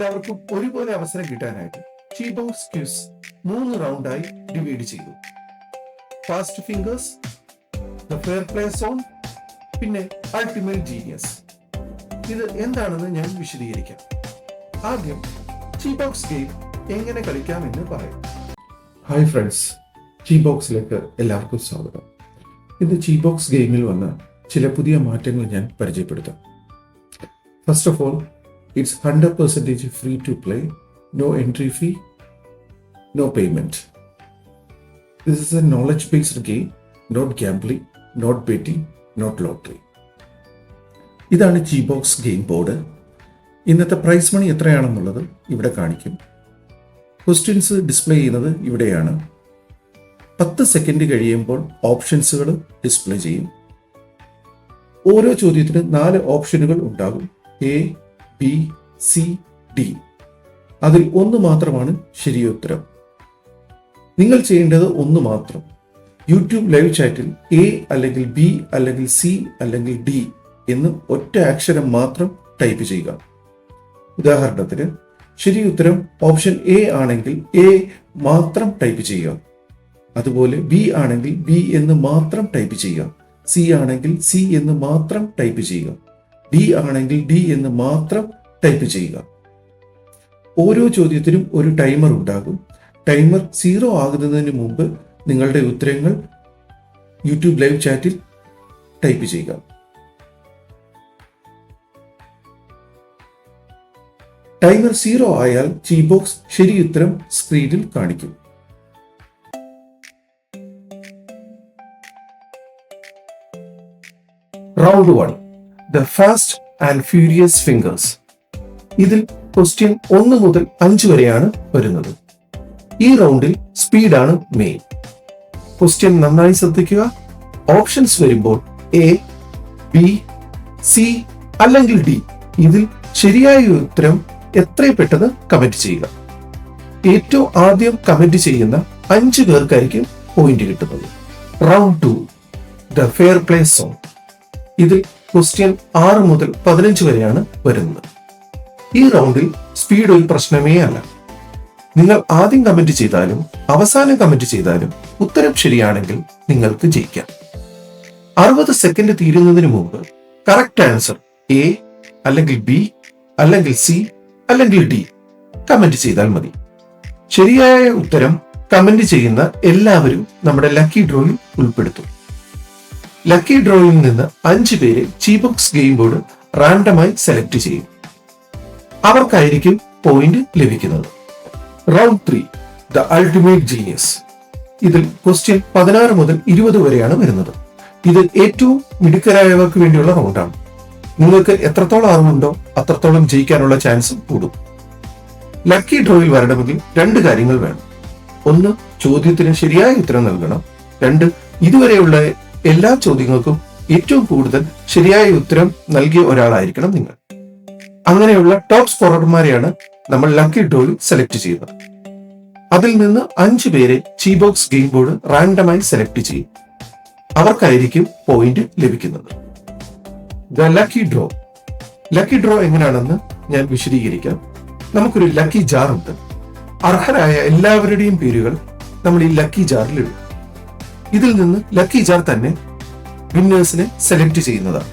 എല്ലാവർക്കും ഒരുപോലെ അവസരം കിട്ടാനായിട്ട് ടീ ബോക്സ് ക്വിസ് 3 റൗണ്ടായി ഡിവൈഡ് ചെയ്തു. Fast fingers, the fair play zone, പിന്നെ അൾട്ടിമേറ്റ് ജീനിയസ്. ഇത് എന്താണെന്ന് ഞാൻ വിശദീകരിക്കാം. ആദ്യം ടീ ബോക്സ് ഗെയിം എങ്ങനെ കളിക്കാമെന്ന് പറയാം. ഹായ് ഫ്രണ്ട്സ്, ടീ ബോക്സിലേക്ക് എല്ലാവർക്കും സ്വാഗതം. ഇന്ന് ടീ ബോക്സ് ഗെയിമിൽ വന്ന ചില പുതിയ മാറ്റങ്ങൾ ഞാൻ പരിചയപ്പെടുത്താം. First of all, it's 100% free to play, no entry fee, no payment. This is a knowledge-based game, not gambling, not betting, not lottery. ഇതാണ് ടീ ബോക്സ് ഗെയിം ബോർഡ്. ഇന്നത്തെ പ്രൈസ് മണി എത്രയാണെന്നുള്ളത് ഇവിടെ കാണിക്കും. ക്വസ്റ്റ്യൻസ് ഡിസ്പ്ലേ ചെയ്യുന്നത് ഇവിടെയാണ്. 10 second കഴിയുമ്പോൾ ഓപ്ഷൻസുകൾ display ചെയ്യും. ഓരോ ചോദ്യത്തിന് 4 ഓപ്ഷനുകൾ ഉണ്ടാകും. A, B, C, D. അതിൽ ഒന്ന് മാത്രമാണ് ശരിയുത്തരം. നിങ്ങൾ ചെയ്യേണ്ടത് ഒന്ന് മാത്രം. യൂട്യൂബ് ലൈവ് ചാറ്റിൽ എ അല്ലെങ്കിൽ ബി അല്ലെങ്കിൽ സി അല്ലെങ്കിൽ ഡി എന്ന് ഒറ്റ അക്ഷരം മാത്രം ടൈപ്പ് ചെയ്യുക. ഉദാഹരണത്തിന്, ശരിയുത്തരം ഓപ്ഷൻ എ ആണെങ്കിൽ എ മാത്രം ടൈപ്പ് ചെയ്യുക. അതുപോലെ ബി ആണെങ്കിൽ ബി എന്ന് മാത്രം ടൈപ്പ് ചെയ്യുക. സി ആണെങ്കിൽ സി എന്ന് മാത്രം ടൈപ്പ് ചെയ്യുക. ഡി ആണെങ്കിൽ ഡി എന്ന് മാത്രം ടൈപ്പ് ചെയ്യുക. ഓരോ ചോദ്യത്തിനും ഒരു ടൈമർ ഉണ്ടാകും. ടൈമർ 0 ആകുന്നതിന് മുമ്പ് നിങ്ങളുടെ ഉത്തരങ്ങൾ യൂട്യൂബ് ലൈവ് ചാറ്റിൽ ടൈപ്പ് ചെയ്യുക. ടൈമർ 0 ആയാൽ ടീ ബോക്സ് ശരിയുത്തരം സ്ക്രീനിൽ കാണിക്കും. Round 1, The Fast and Furious Fingers. ഇതിൽ ക്വസ്റ്റ്യൻ 1 മുതൽ 5 വരെയാണ് വരുന്നത്. ഈ റൗണ്ടിൽ സ്പീഡാണ് മെയിൻ. ക്വസ്റ്റ്യൻ നന്നായി ശ്രദ്ധിക്കുക. ഓപ്ഷൻസ് വരുമ്പോൾ എ, ബി, സി അല്ലെങ്കിൽ ഡി. ഇതിൽ ശരിയായ ഉത്തരം എത്രയും പെട്ടെന്ന് കമന്റ് ചെയ്യുക. ഏറ്റവും ആദ്യം കമന്റ് ചെയ്യുന്ന 5 പേർക്കായിരിക്കും പോയിന്റ് കിട്ടുന്നത്. Round 2, The Fair Play Zone. ഇതിൽ ക്വസ്റ്റ്യൻ 6 മുതൽ 15 വരെയാണ് വരുന്നത്. ഈ റൗണ്ടിൽ സ്പീഡ് ഒരു പ്രശ്നമേ അല്ല. നിങ്ങൾ ആദ്യം കമന്റ് ചെയ്താലും അവസാനം കമന്റ് ചെയ്താലും ഉത്തരം ശരിയാണെങ്കിൽ നിങ്ങൾക്ക് ജയിക്കാം. 60 സെക്കൻഡ് തീരുന്നതിന് മുമ്പ് കറക്റ്റ് ആൻസർ എ അല്ലെങ്കിൽ ബി അല്ലെങ്കിൽ സി അല്ലെങ്കിൽ ഡി കമന്റ് ചെയ്താൽ മതി. ശരിയായ ഉത്തരം കമന്റ് ചെയ്യുന്ന എല്ലാവരും നമ്മുടെ ലക്കി ഡ്രോയിൽ ഉൾപ്പെടുത്തും. ലക്കി ഡ്രോയിൽ നിന്ന് 5 പേരെ ടീ ബോക്സ് ഗെയിം ബോർഡ് റാൻഡമായി സെലക്ട് ചെയ്യും. അവർക്കായിരിക്കും പോയിന്റ് ലഭിക്കുന്നത്. Round 3, The Ultimate Genius. ഇതിൽ ക്വസ്റ്റ്യൻ 16 മുതൽ 20 വരെയാണ് വരുന്നത്. ഇത് ഏറ്റവും മിടുക്കരായവർക്ക് വേണ്ടിയുള്ള റൗണ്ടാണ്. നിങ്ങൾക്ക് എത്രത്തോളം അറിവുണ്ടോ അത്രത്തോളം ജയിക്കാനുള്ള ചാൻസ് കൂടും. ലക്കി ഡ്രോയിൽ വരണമെങ്കിൽ 2 കാര്യങ്ങൾ വേണം. 1, ചോദ്യത്തിന് ശരിയായ ഉത്തരം നൽകണം. 2, ഇതുവരെയുള്ള എല്ലാ ചോദ്യങ്ങൾക്കും ഏറ്റവും കൂടുതൽ ശരിയായ ഉത്തരം നൽകിയ ഒരാളായിരിക്കണം നിങ്ങൾ. അങ്ങനെയുള്ള ടോപ്പ് സ്കോറർമാരെയാണ് നമ്മൾ ലക്കി ഡ്രോയിൽ സെലക്ട് ചെയ്യുന്നത്. അതിൽ നിന്ന് 5 പേരെ ടീ ബോക്സ് ഗെയിം ബോർഡ് റാൻഡമായി സെലക്ട് ചെയ്യും. അവർക്കായിരിക്കും പോയിന്റ് ലഭിക്കുന്നത്. The lucky draw. Lucky draw എങ്ങനെയാണെന്ന് ഞാൻ വിശദീകരിക്കാം. നമുക്കൊരു ലക്കി ജാർ ഉണ്ട്. അർഹരായ എല്ലാവരുടെയും പേരുകൾ നമ്മൾ ഈ ലക്കി ജാറിൽ ഇടും. ഇതിൽ നിന്ന് ലക്കി ജാർ തന്നെ വിന്നേഴ്സിനെ സെലക്ട് ചെയ്യുന്നതാണ്.